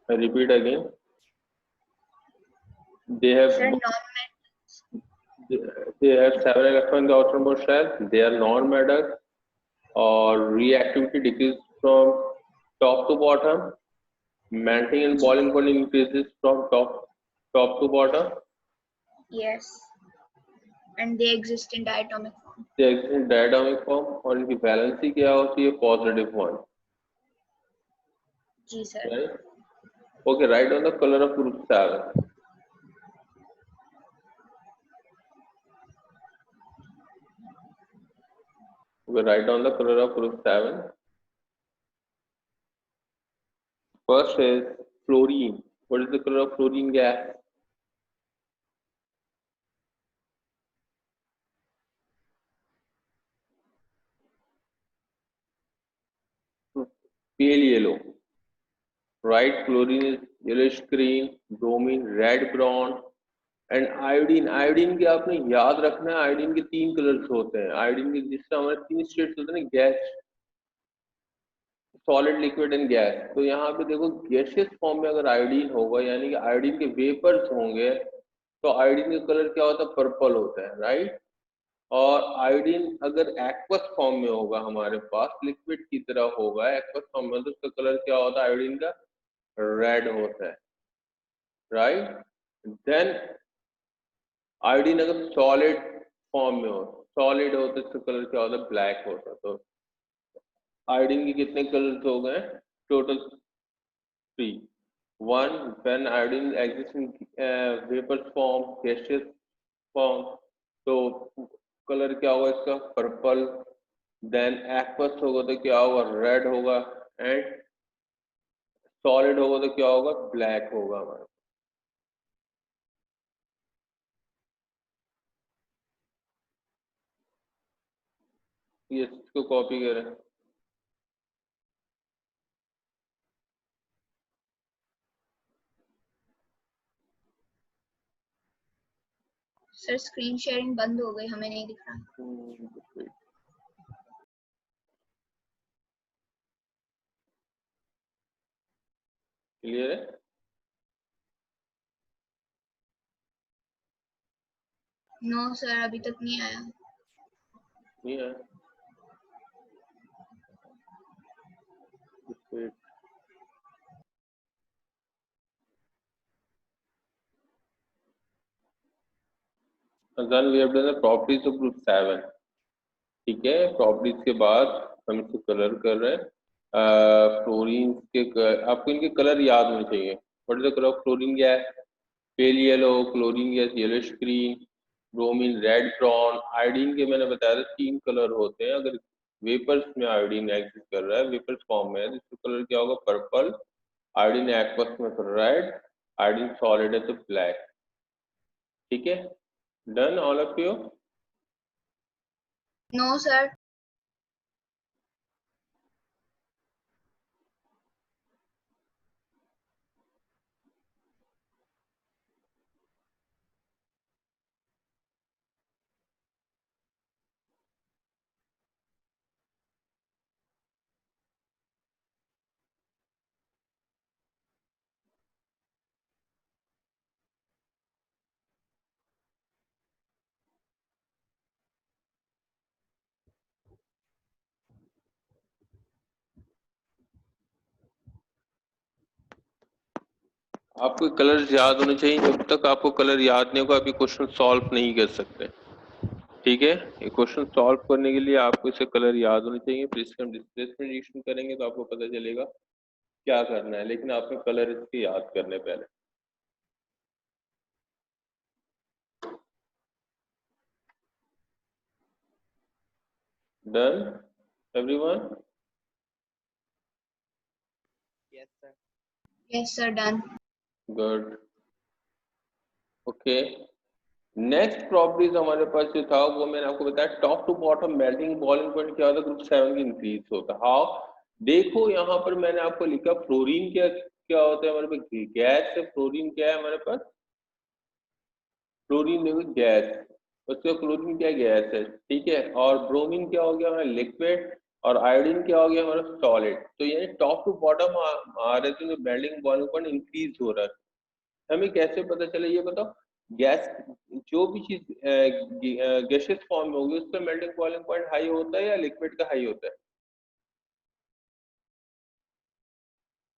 I repeat again. They have Sir, they have 7 electrons in the outermost shell. They are non-metal, or reactivity decreases from top to bottom. Melting and boiling point increases from top to bottom. yes, and they exist in diatomic form. They exist in diatomic form, और इनकी valency क्या होती है? +1. जी sir. Right? Okay, write down the color of group 7. Okay, write down the color of group 7. First is fluorine. What is the color of fluorine gas? Pale yellow. Right? Fluorine is yellowish green, bromine red brown, and iodine. Iodine के आपने याद रखना है, iodine के 3 colours होते हैं. Iodine के जिस तरह हमारे 3 स्टेट्स होते हैं ना, gas, solid, liquid and gas. तो यहाँ पे देखो गैसियस फॉर्म में अगर आयोडीन होगा, यानी कि आयोडीन के वेपर्स होंगे, तो आयोडीन का कलर क्या होता है? पर्पल होता है. राइट? और आयोडीन अगर एक्वस फॉर्म में होगा, हमारे पास लिक्विड की तरह होगा एक्वस फॉर्म में, तो उसका कलर क्या होता है आयोडीन का? रेड होता है. राइट? देन आयोडीन अगर सॉलिड फॉर्म में हो, सॉलिड हो, तो इसका कलर क्या होता है? ब्लैक होता है. तो आयोडीन के कितने कलर्स हो गए? Total 3. 1 when iodine exists in vapor form, gaseous form, तो कलर क्या होगा इसका? पर्पल. देन एक्वस होगा तो क्या होगा? रेड होगा. एंड सॉलिड होगा तो क्या होगा? ब्लैक होगा हमारा. ये इसको कॉपी करें. सर स्क्रीन शेयरिंग बंद हो गई, हमें नहीं दिख रहा. क्लियर है? नो सर, अभी तक नहीं आया. नहीं है. Then we have done the properties of group 7. ठीक है. प्रॉपर्टीज के बाद हम इसको कलर कर रहे हैं. फ्लोरीन के आपको इनके कलर याद होने चाहिए. What is the colour of fluorine gas? Pale yellow. Chlorine gas yellowish green, bromine red brown. Iodine के मैंने बताया था 3 कलर होते हैं. अगर वेपर्स में आयोडीन एग्जिस्ट कर रहा है, वेपर्स फॉर्म में है, तो इसका कलर क्या होगा? पर्पल. आयोडीन एक्वस में तो रेड. आयोडीन सॉलिड है तो ब्लैक. ठीक है. Done all of you? No sir. आपको कलर्स याद होने चाहिए. जब तक आपको कलर याद नहीं होगा, अभी क्वेश्चन सॉल्व नहीं कर सकते. ठीक है. ये क्वेश्चन सॉल्व करने के लिए आपको इसे कलर याद होने चाहिए. फिर इसके हम डिस्प्लेसमेंट रिएक्शन करेंगे तो आपको पता चलेगा क्या करना है, लेकिन आपने कलर इसके याद करने पहले. Done everyone? Yes, sir. Yes sir, done. Good. Okay. Next properties हमारे पास जो था वो मैंने आपको बताया. Top to bottom melting boiling point क्या होता है? ग्रुप 7 की इंक्रीज होता है. हाउ? देखो यहाँ पर मैंने आपको लिखा फ्लोरीन क्या क्या होता है हमारे पास? गैस है. फ्लोरीन क्या है हमारे पास? फ्लोरीन देखो गैस. उसका क्लोरीन क्या गैस है. ठीक है. और ब्रोमीन क्या हो गया हमारा? लिक्विड. और आयोडीन क्या हो गया हमारा सॉलिड। तो यानी टॉप टू बॉटम आ रहे थे, मेल्टिंग बॉइलिंग पॉइंट इंक्रीज हो रहा है। हमें कैसे पता चले ये बताओ? गैस, जो भी चीज गैसियस फॉर्म में होगी उसका मेल्टिंग बॉइलिंग पॉइंट हाई होता है या लिक्विड का हाई होता है,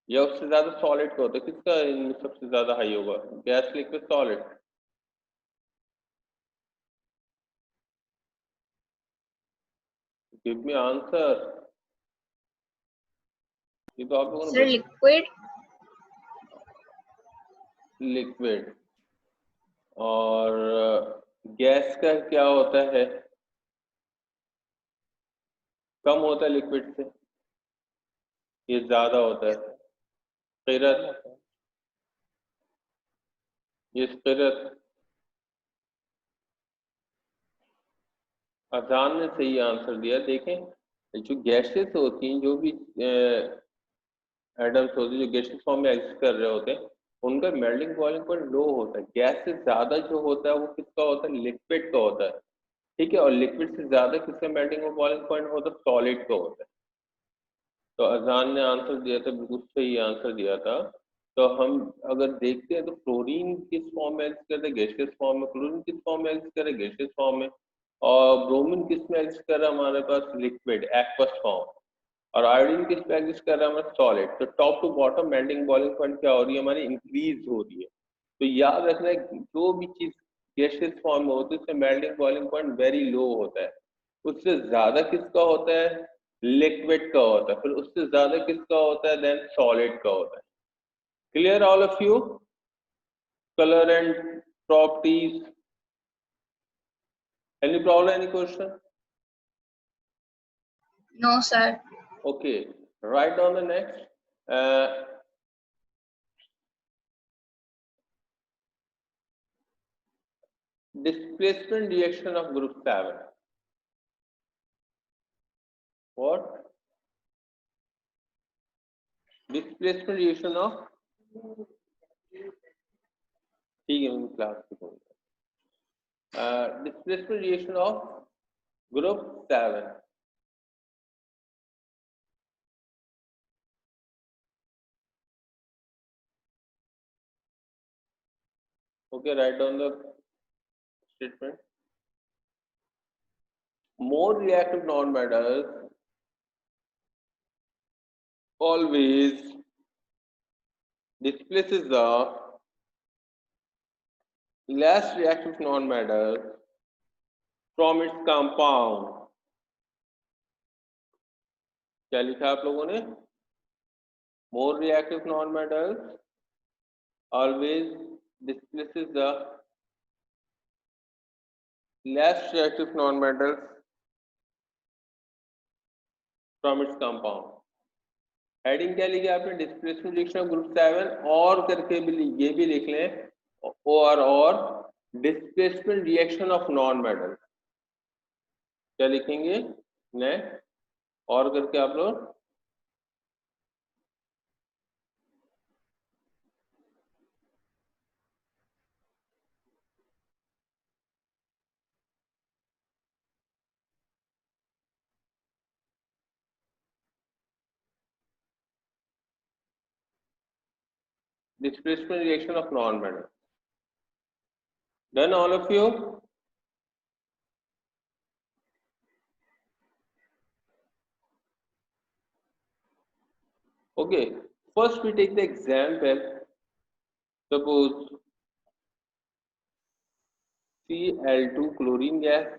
या उससे ज्यादा सॉलिड का होता है? किसका इनमें सबसे ज्यादा हाई होगा? Gas, liquid, solid? Give me answer. ये तो आप लोगों सर ने लिक्विड। लिक्विड। और गैस का क्या होता है? कम होता है लिक्विड से, ये ज्यादा होता है? किरत, ये किरत। अजान ने सही आंसर दिया। देखें, जो गैसेस होती हैं, जो भी एटम्स होते हैं जो गैसेस फॉर्म में एग्जिस्ट कर रहे होते हैं, उनका मेल्टिंग बॉइलिंग पॉइंट लो होता है। गैस से ज्यादा जो होता है वो किसका होता है? लिक्विड का होता है। ठीक है, और लिक्विड से ज्यादा किसका मेल्टिंग बॉइलिंग पॉइंट होता है? सॉलिड का होता है। तो अजान ने आंसर दिया था, बिल्कुल सही आंसर दिया था। तो हम अगर देखते हैं तो क्लोरीन किस फॉर्म में एग्जिस्ट करता है? गैसियस फॉर्म में। क्लोरीन किस फॉर्म में एग्जिस्ट कर रहा है? गैसियस फॉर्म में। और ब्रोमीन किस में एग्जिस्ट कर रहा है हमारे पास? Liquid, aqueous form. और आयोडीन किस पे एग्जिस्ट कर रहा है हमारा? सॉलिड। तो top to bottom melting boiling point क्या हो रही है हमारी? इंक्रीज हो रही है। तो याद रखना है कि जो भी चीज गैसियस फॉर्म में होती है उसमें melting boiling point very low होता है। उससे ज्यादा किसका होता है? लिक्विड का होता है। फिर उससे ज्यादा किसका होता है? देन सॉलिड का होता है। Clear all of you? Colour and properties, any problem, any question? No sir. Okay, write down the next. Displacement reaction of group 7. What? Displacement reaction of, ठीक है मैं क्लास में कहूँगा। Displacement reaction of group 7. Okay, write down the statement. More reactive non-metals always displaces the less reactive non-metals from its compound. क्या लिखा आप लोगों ने? More reactive non-metals always displaces the less reactive non-metals from its compound. Heading क्या लिखी आपने? Displacement reaction of group 7 और करके भी ये भी लिख लें, और displacement reaction of non metal. क्या लिखेंगे? ने और करके आप लोग displacement reaction of non-metal. Done all of you? Okay, first we take the example. Suppose Cl2 chlorine gas,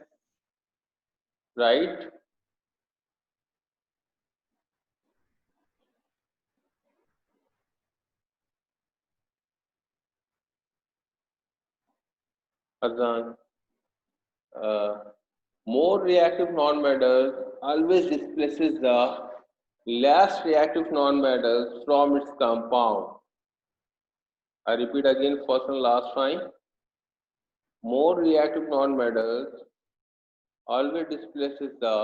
right? Azan. More reactive non-metals always displaces the less reactive non-metals from its compound. I repeat again, first and last time. More reactive non-metals always displaces the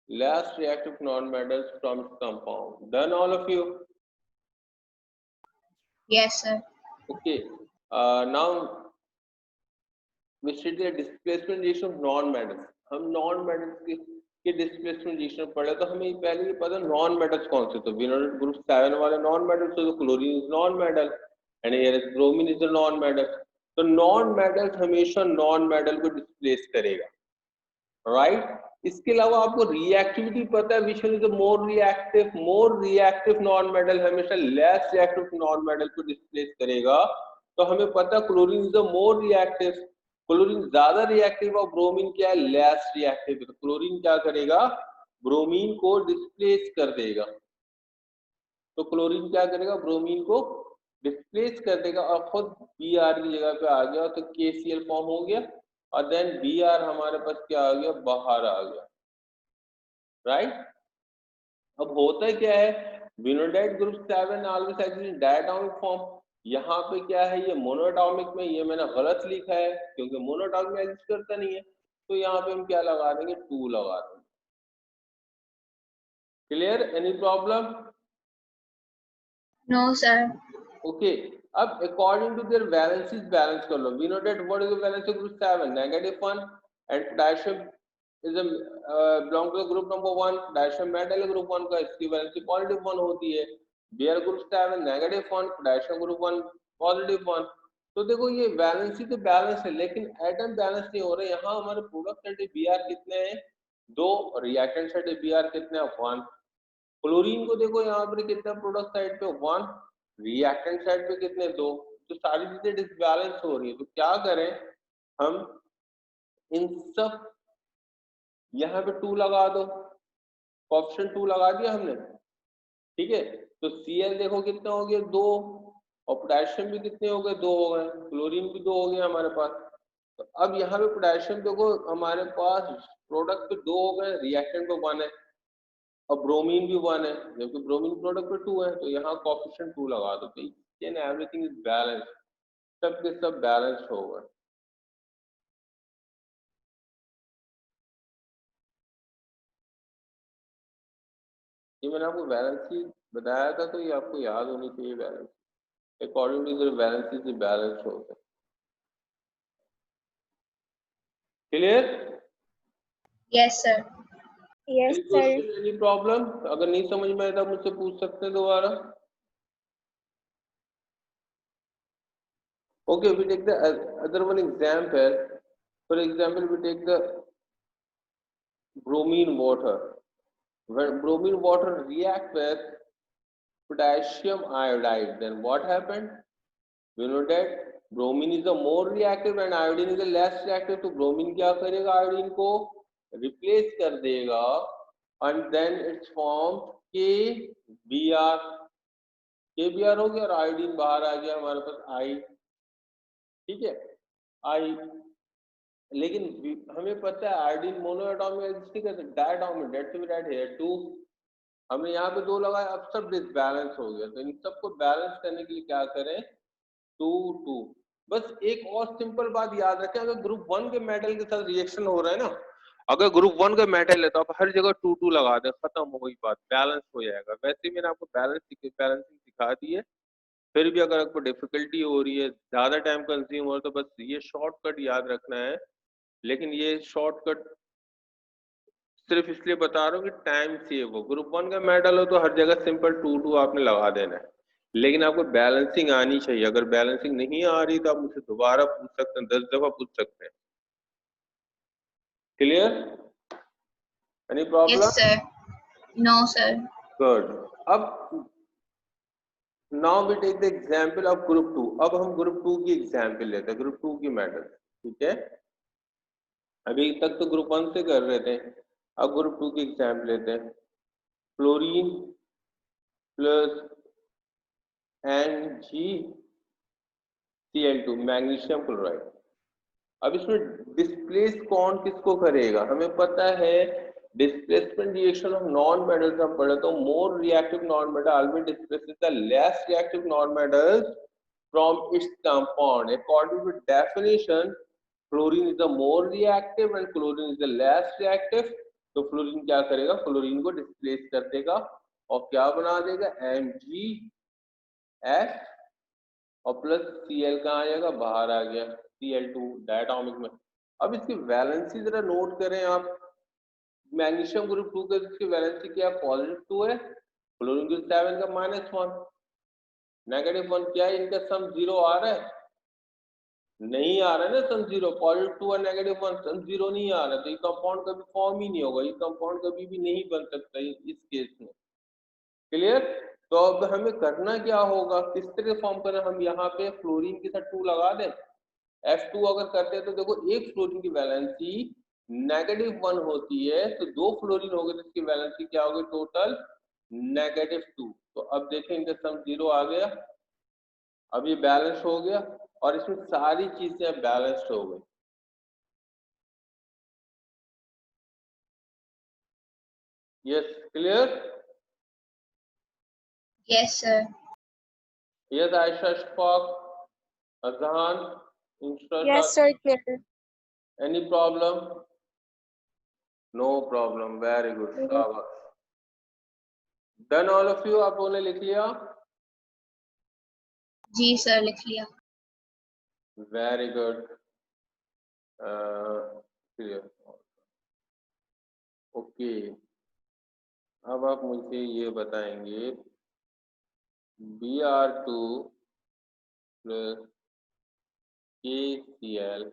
less reactive non-metals from its compound. Done all of you? Yes sir. Okay. Now we study the displacement ratio of non-metals. हम non-metals की कि displacement reaction पढ़े तो हमें पहले ये पता non metals कौन से, तो विनोडेट ग्रुप 7 वाले नॉन मेटल्स, तो chlorine is non metal and here is bromine is a non metal. तो नॉन मेटल हमेशा नॉन मेटल को डिस्प्लेस करेगा, राइट। इसके अलावा आपको रिएक्टिविटी पता है, which is more reactive non metal हमेशा लेस रिएक्टिव नॉन मेटल को डिस्प्लेस करेगा। तो हमें पता chlorine is more reactive, chlorine ज्यादा रिएक्टिव और ब्रोमीन क्या है, लेस रिएक्टिव। तो क्लोरीन क्या करेगा, ब्रोमीन को डिस्प्लेस कर देगा। तो क्लोरीन क्या करेगा, ब्रोमीन को डिस्प्लेस कर देगा और खुद Br की जगह पे आ गया, तो KCl फॉर्म हो गया और देन Br हमारे पास क्या आ गया, बाहर आ गया, राइट। अब होता क्या है, we know that group 7 always exist in diatomic form. यहाँ पे क्या है, ये मोनोटॉमिक में, ये मैंने गलत लिखा है क्योंकि मोनोटॉमिक में एग्जिस्ट करता नहीं है। तो यहाँ पे हम क्या लगा देंगे, 2 लगा देंगे। Clear, any problem? No sir. Okay, अब according to their valencies balance कर लो। We know that what is the valence of group 7, -1 and potassium is belong to the group number 1, potassium metal group 1 का इसकी valency +1 होती है। बेयर group 7 -1, potassium group 1 +1। तो देखो ये वैलेंसी तो बैलेंस है लेकिन एटम बैलेंस नहीं हो रहे। यहाँ हमारे प्रोडक्ट साइड Br कितने हैं, 2, और रिएक्टेंट साइड Br कितने हैं, 1। क्लोरीन को देखो यहाँ पर कितना प्रोडक्ट साइड पे 1, रिएक्टेंट साइड पे कितने, 2। तो सारी चीजें डिसबैलेंस हो रही है। तो क्या करें हम, इन सब यहाँ पे 2 लगा दो, ऑप्शन 2 लगा दिया हमने, ठीक है। तो Cl देखो कितना हो गया, 2, और पोटेशियम भी कितने हो गए, 2 हो गए, क्लोरीन भी 2 हो गया हमारे पास। तो अब यहाँ पे पोटेशियम देखो हमारे पास प्रोडक्ट पे 2 हो गए, रिएक्टेंट पे 1 है, और ब्रोमीन भी 1 है, जबकि ब्रोमीन प्रोडक्ट पे 2 है। तो यहाँ कोएफिशिएंट 2 लगा दो, तो एवरीथिंग इज बैलेंस, सब के सब बैलेंस हो गए। ये मैंने आपको बैलेंस बताया था, तो ये आपको याद होनी चाहिए balance. According to the balance balance हो गए। Clear? Yes sir. Yes sir. Any problem? अगर नहीं समझ में आया तो मुझसे पूछ सकते हैं दोबारा। Okay, we take the other one example. For example, we take the bromine water. When bromine water react with potassium iodide, then what happened? We know that bromine is the more reactive and iodine is the less reactive. तो bromine क्या करेगा, iodine को replace कर देगा and then it's formed KBr। KBr हो गया और iodine बाहर आ गया हमारे पास I, ठीक है, I। लेकिन हमें पता है आयोडीन मोनोएटॉमिक एग्जिस्ट नहीं करता, diatomic, that's why right here 2। हमने यहाँ पे 2 लगाया, अब सब डिसबैलेंस हो गया। तो इन सबको बैलेंस करने के लिए क्या करें, 2 2। बस एक और सिंपल बात याद रखें, अगर ग्रुप 1 के मेटल के साथ रिएक्शन हो रहा है ना, अगर ग्रुप 1 का मेटल है तो आप हर जगह 2 2 लगा दें, खत्म हो गई बात, बैलेंस हो जाएगा। वैसे ही मैंने आपको बैलेंसिंग सिखा दी है। फिर भी अगर आपको डिफिकल्टी हो रही है, ज्यादा टाइम कंज्यूम हो रहा है, तो बस ये शॉर्टकट याद रखना है। लेकिन ये शॉर्टकट सिर्फ इसलिए बता रहा हूँ कि टाइम सेव हो। ग्रुप 1 का मेटल हो तो हर जगह सिंपल 2 2 आपने लगा देना है, लेकिन आपको बैलेंसिंग आनी चाहिए। अगर बैलेंसिंग नहीं आ रही तो आप मुझसे दोबारा पूछ सकते हैं, 10 दफा पूछ सकते हैं। Clear, any problem? Yes sir. No sir. Good. अब now we take the example of group 2। अब हम ग्रुप 2 की एग्जांपल लेते हैं, ग्रुप 2 की मेटल, ठीक है। अभी तक तो ग्रुप 1 से कर रहे थे, अब ग्रुप 2 की एग्जांपल लेते हैं। Fluorine plus NgCl2, magnesium chloride. अब इसमें डिस्प्लेस कौन किसको करेगा, हमें पता है displacement reaction of non metals हम पढ़े तो more reactive non metal always displaces the less reactive non metals from its compound. According to definition fluorine is the more reactive and chlorine is the less reactive. तो fluorine क्या करेगा, fluorine को displace कर देगा और क्या बना देगा, MgS, और प्लस Cl कहाँ आ जाएगा, बाहर आ गया, Cl2 डायटोमिक में। अब इसकी वैलेंसी जरा नोट करें आप, मैग्नीशियम ग्रुप 2 के इसकी वैलेंसी क्या है, +2 है, क्लोरीन ग्रुप 7 का -1, -1 क्या है, इनका सम 0 आ रहा है, नहीं आ रहा है ना सम 0, +2 और -1 सम 0 नहीं आ रहा, तो ये कंपाउंड कभी फॉर्म ही नहीं होगा, ये कंपाउंड कभी भी नहीं बन सकता इस केस में। क्लियर? तो अब हमें करना क्या होगा, किस तरह फॉर्म करना, हम यहाँ पे फ्लोरीन के साथ 2 लगा दें। F2 अगर करते हैं तो देखो एक फ्लोरीन की वैलेंसी -1 होती है, तो 2 फ्लोरीन हो गए तो इसकी वैलेंसी क्या होगी टोटल, -2। तो अब देखें इनका सम 0 आ गया, अब ये बैलेंस हो गया और इसमें सारी चीजें बैलेंस्ड हो गई। Yes, clear? Yes sir. Yes Ayesha, Ashfaq, Azhan, Yes, sir. Clear. any problem? No problem, very good, शाबाश। Done all of you, आप लोगों ने लिख लिया? जी सर लिख लिया। Very good, clear, okay. अब आप मुझे ये बताएंगे Br2 plus KCl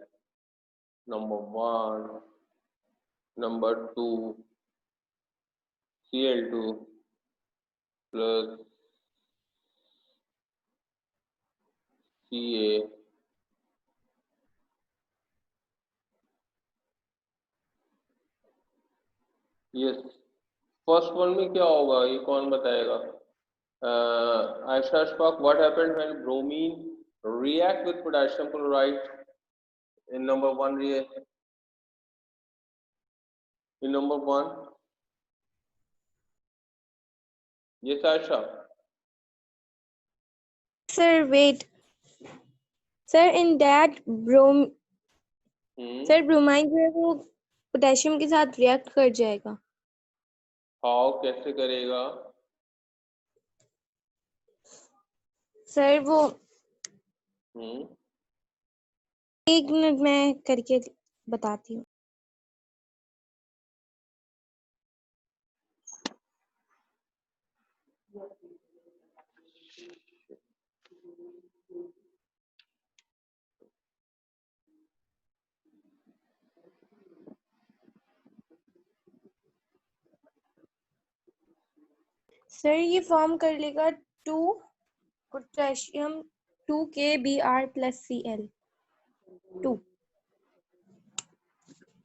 number 1, number 2 Cl2 plus Ca yes. First one में क्या होगा ये कौन बताएगा? Ayesha, Ashfaq, what happened when bromine react with potassium chloride in number 1 in number 1? Yes Aisha? Sir, wait. Sir, in that sir, bromine जो है वो potassium के साथ रिएक्ट कर जाएगा। हाउ, कैसे करेगा? सर वो हम्म, 1 मिनट में करके बताती हूँ। सर ये फॉर्म कर लेगा 2 पोटेशियम 2KBr + Cl 2।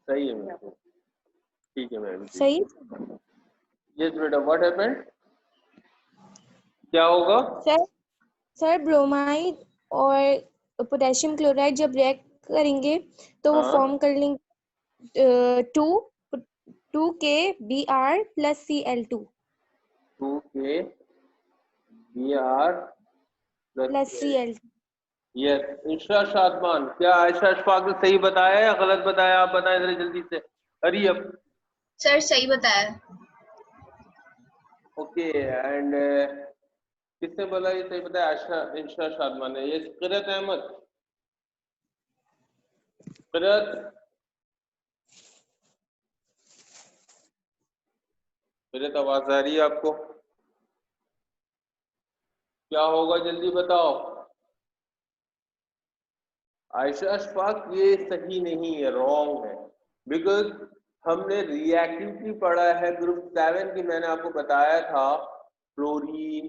सही है मैम, ठीक है मैम, सही। यस बेटा, व्हाट हैपेंड, क्या होगा? सर ब्रोमाइड और पोटेशियम क्लोराइड जब रिएक्ट करेंगे तो वो हाँ, फॉर्म कर लेंगे 2KBr + Cl2 2KBr + Cl2। Yes. इंशा शादमान, क्या आयशा अशफाक ने सही बताया या गलत बताया, आप बताएं जरा जल्दी से, हरी अप। सर सही बताया। ओके, एंड किसने बोला ये सही बताया? आयशा, इंशा शादमान ने। ये किरत अहमद, किरत, किरत आवाज आ रही है आपको? क्या होगा जल्दी बताओ। आयशा अशफाक ये सही नहीं है, रॉन्ग है, बिकॉज हमने रिएक्टिविटी पढ़ा है ग्रुप 7 की, मैंने आपको बताया था fluorine,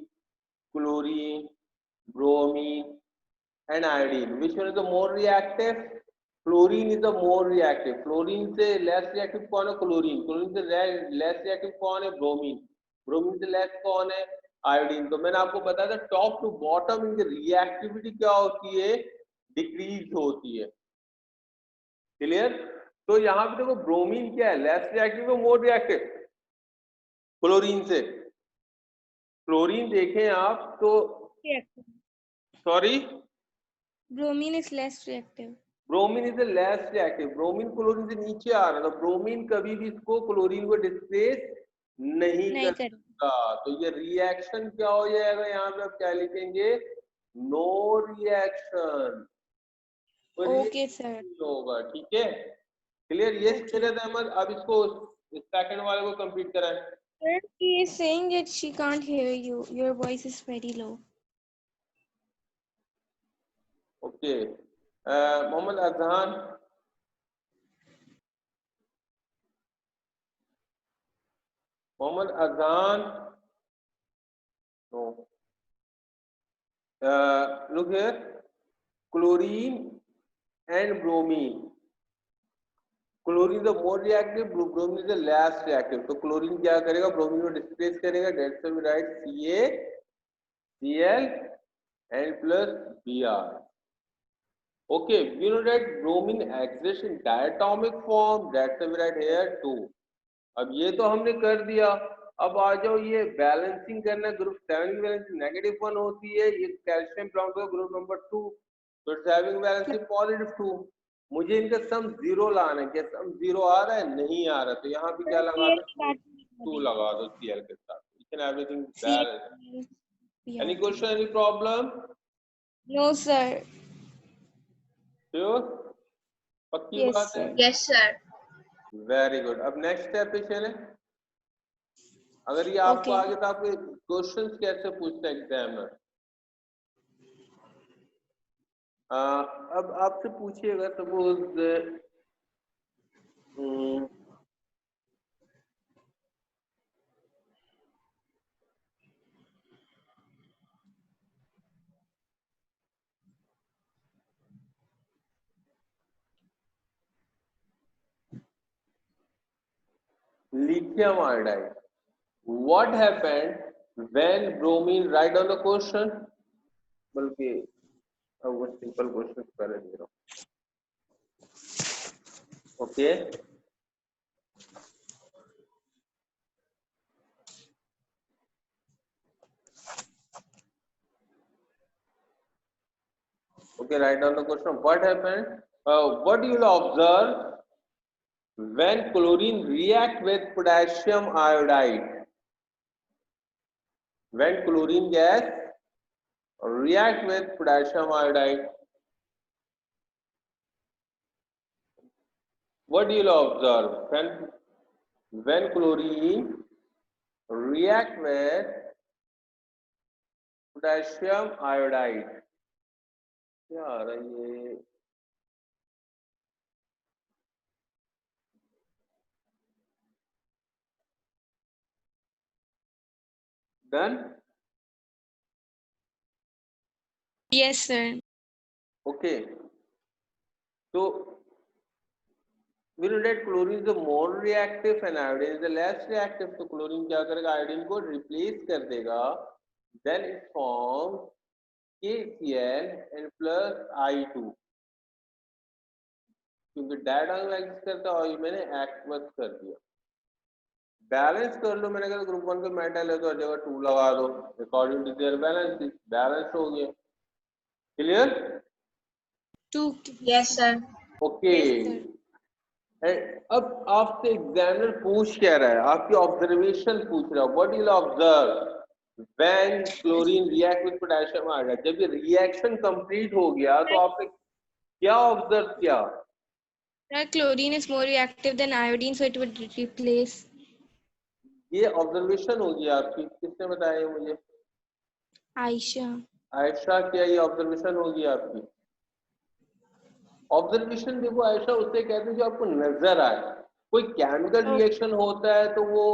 chlorine, bromine and iodine. Which one is the more reactive? Fluorine is the more reactive. Fluorine से less reactive कौन है? क्लोरीन। क्लोरीन से less reactive कौन है? ब्रोमीन। ब्रोमीन से less कौन है? आयोडीन। तो मैंने आपको बताया था टॉप टू बॉटम इनकी रिएक्टिविटी क्या होती है? डिक्रीज होती है। क्लियर? तो यहाँ पे देखो ब्रोमीन क्या है? लेस रिएक्टिव और मोर रिएक्टिव क्लोरीन से। क्लोरीन देखें आप तो, sorry, bromine is less reactive. Bromine is less reactive, bromine chlorine से नीचे आ रहा है, तो ब्रोमीन कभी भी इसको क्लोरीन को डिस्प्लेस नहीं कर सकता। तो ये रिएक्शन क्या हो जाएगा, यहाँ पे आप क्या लिखेंगे? No reaction. ओके सर, होगा, ठीक है, क्लियर? ये Okay. किरत अहमद, अब इसको इस सेकंड वाले को कंप्लीट कराएं। Sir, he is saying that she can't hear you. Your voice is very low. Okay, Mohammad Azhan, Mohammad Azhan, no, look here, chlorine and bromine. Chlorine the more reactive, bromine is the less reactive. तो chlorine क्या करेगा, bromine को displace करेगा, that's why we write CaCl and plus Br. Okay, we know that bromine exists in diatomic form, that's why we write here 2. अब ये तो हमने कर दिया, अब आ जाओ ये बैलेंसिंग करना, ग्रुप 7 की वैलेंसी -1 होती है, ये calcium belong to group number 2, तो इट्स हैविंग वैलेंसी +2। मुझे इनका सम 0 लाना है, क्या सम 0 आ रहा है? नहीं आ रहा, तो यहाँ पे क्या लगा दो, 2 लगा दो Cl के साथ, each and everything balance। Any question, any problem? No, sir. Sure? पक्की Yes, बात है? sir. Yes sir. Very good. अब नेक्स्ट स्टेप पे चले। अगर ये आपको Okay. आगे तो आपके क्वेश्चंस कैसे पूछता है एग्जामिनर? अब आपसे पूछिएगा suppose lithium iodide, what happened when bromine, write down the question, बल्कि अब वो सिंपल क्वेश्चन पहले दे रहा हूँ। Okay, okay, write down the question. What happened, what you will observe when chlorine react with potassium iodide? When chlorine gas react with potassium iodide, what you will observe when chlorine react with potassium iodide? क्या आ रहा है ये? Done? Yes, sir. Okay. So we know that chlorine is the more reactive and iodine is the less reactive. तो chlorine क्या करेगा, iodine को replace कर देगा, then it forms KCl and plus I2, क्योंकि डायटोमिक एक्सिस करता है और ये मैंने एक्वस कर दिया। बैलेंस कर लो, मैंने कहा ग्रुप 1 का मेटल है तो हर जगह 2 लगा दो, according to their balance, balance हो गया। क्लियर? 2. Yes sir. ओके। अब आपसे एग्जामिनर पूछ क्या रहा है, आपकी ऑब्जर्वेशन पूछ रहा है, what you will observe when chlorine react with potassium iodide. जब ये रिएक्शन कंप्लीट हो गया तो आपने क्या ऑब्जर्व किया? Sir, chlorine is more reactive than iodine, so it would replace. ये ऑब्जर्वेशन होगी आपकी, किसने बताया ये मुझे? Aisha. आयशा, क्या ये ऑब्जर्वेशन होगी आपकी? ऑब्जर्वेशन देखो आयशा उससे कहते हैं जो आपको नजर आए। कोई केमिकल रिएक्शन होता है तो वो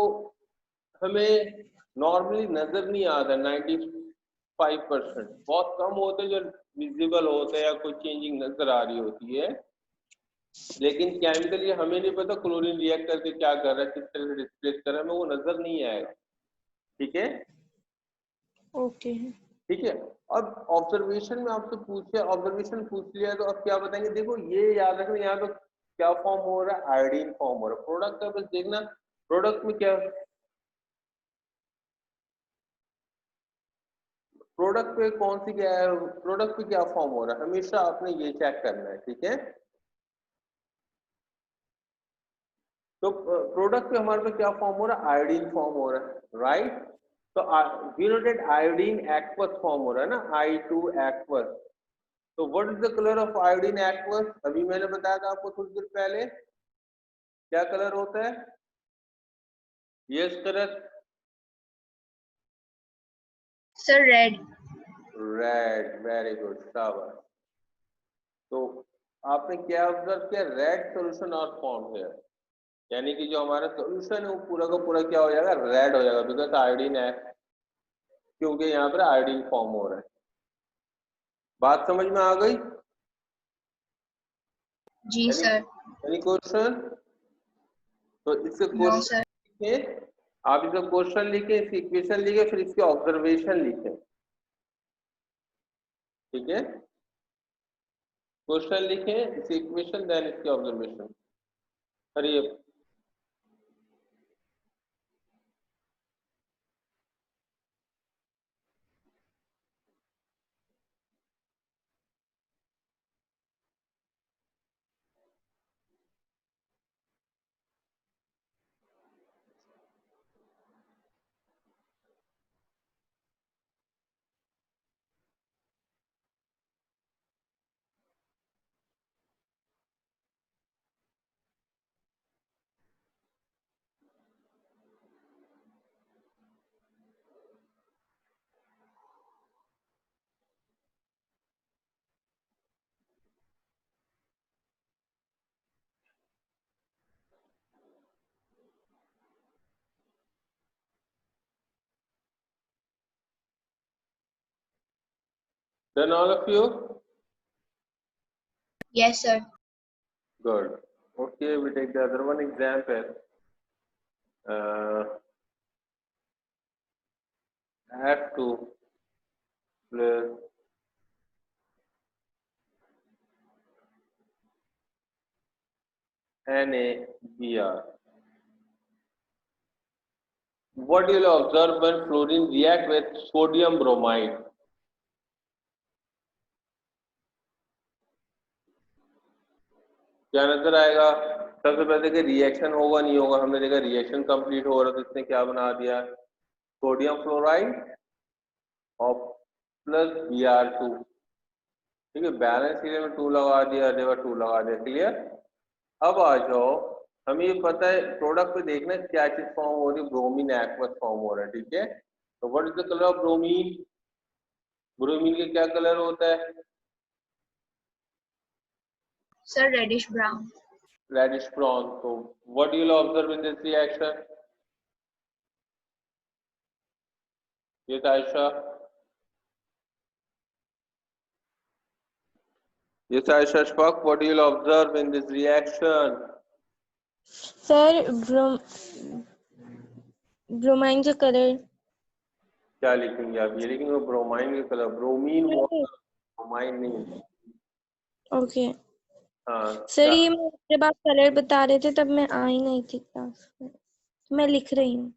हमें नॉर्मली नजर नहीं आता, 95%, बहुत कम होते हैं जो विजिबल होते हैं या कोई चेंजिंग नजर आ रही होती है, लेकिन केमिकली हमें नहीं पता क्लोरीन रिएक्ट करके क्या कर रहा है, किस तरह से डिस्प्लेस कर रहा है, हमें वो नजर नहीं आएगा। ठीक है? Okay. ठीक है। अब ऑब्जर्वेशन में आपसे पूछे, ऑब्जर्वेशन पूछ लिया तो अब क्या बताएंगे? देखो ये याद रखना, यहाँ पे क्या फॉर्म हो रहा है, आयोडीन फॉर्म हो रहा है। प्रोडक्ट का बस देखना, प्रोडक्ट में क्या, प्रोडक्ट पे कौन सी क्या है, प्रोडक्ट पे क्या फॉर्म हो रहा है, हमेशा आपने ये चेक करना है। ठीक है? तो प्रोडक्ट पे हमारे पे क्या फॉर्म हो रहा है, आयोडीन फॉर्म हो रहा है, राइट? तो we know that iodine aqueous form हो रहा है ना, I2 एक्वस। तो what is the colour of iodine aqueous? अभी मैंने बताया था आपको थोड़ी देर पहले, क्या कलर होता है? Yes correct. Sir red. Red, very good, शाबाश। तो आपने क्या ऑब्जर्व किया, रेड सोल्यूशन और फॉर्म है, यानी कि जो हमारा सोल्यूशन है वो पूरा का पूरा क्या हो जाएगा, रेड हो जाएगा, बिकॉज आयोडीन है, क्योंकि यहाँ पर आयोडीन फॉर्म हो रहा है। बात समझ में आ गई? जी सर। Any question? तो इससे नो क्वेश्चन सर। लिखे, आप इसका क्वेश्चन लिखे, इसकी इक्वेशन लिखे, फिर इसके ऑब्जर्वेशन लिखे, ठीक है? क्वेश्चन लिखे, इसकी इक्वेशन, देन इसके observation. Hurry up. Done all of you? Yes sir. Good. Okay, we take the other one example. F2 plus NaBr. What you will observe when fluorine react with sodium bromide? क्या नजर आएगा? सबसे पहले देखिए reaction होगा नहीं होगा, हमने देखा रिएक्शन कंप्लीट हो रहा तो इसने क्या बना दिया, सोडियम फ्लोराइड और प्लस Br2, ठीक है, बैलेंस के लिए में 2 लगा दिया, जगह 2 लगा दिया, क्लियर? अब आ जाओ, हमें ये पता है प्रोडक्ट पे देखना है क्या चीज फॉर्म हो रही है, ब्रोमीन एक्वस फॉर्म हो रहा है, ठीक है? तो what is the colour of bromine? Bromine का क्या कलर होता है? Sir reddish brown. Reddish brown. तो what you will observe in this reaction? ये Aisha, yes Aisha Ashfaq, what you will observe in this reaction? Sir bromine का colour क्या लिखेंगे आप? ये लिखेंगे ब्रोमाइन का कलर, ब्रोमीन वाटर, ब्रोमाइन नहीं। ओके हाँ सर, ये जब आप कलर बता रहे थे तब मैं आई नहीं थी क्लास में, मैं लिख रही हूँ।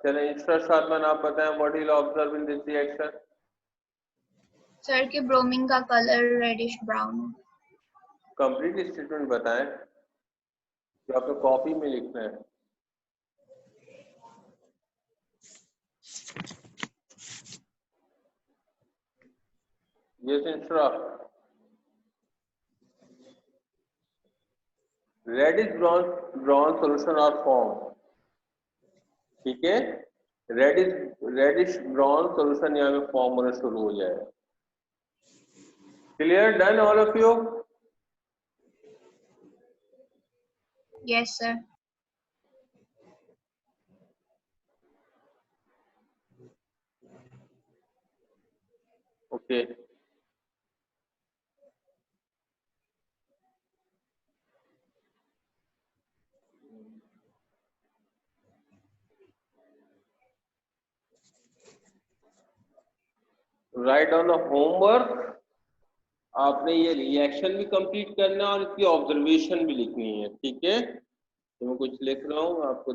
चले इंस्ट्रक्शन आप बताएं, what you will observe in this reaction? Sir के ब्रोमीन का कलर रेडिश ब्राउन है। कंप्लीट स्टेटमेंट बताएं जो आपको कॉपी में लिखना है। Yes इंस्ट्रा, reddish brown, brown solution और फॉर्म, ठीक है? रेडिश ब्राउन सॉल्यूशन यहाँ में फॉर्म होना शुरू हो जाएगा। Clear? Done all of you? Yes sir. Okay, write down the homework. आपने ये रिएक्शन भी कंप्लीट करना है और इसकी ऑब्जर्वेशन भी लिखनी है, ठीक है? तो मैं कुछ लिख रहा हूँ आपको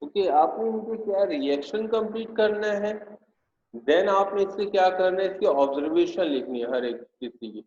ओके, आपने इनके क्या रिएक्शन कंप्लीट करना है, देन आपने इससे क्या करना है, इसकी ऑब्जर्वेशन लिखनी है हर एक किसी की।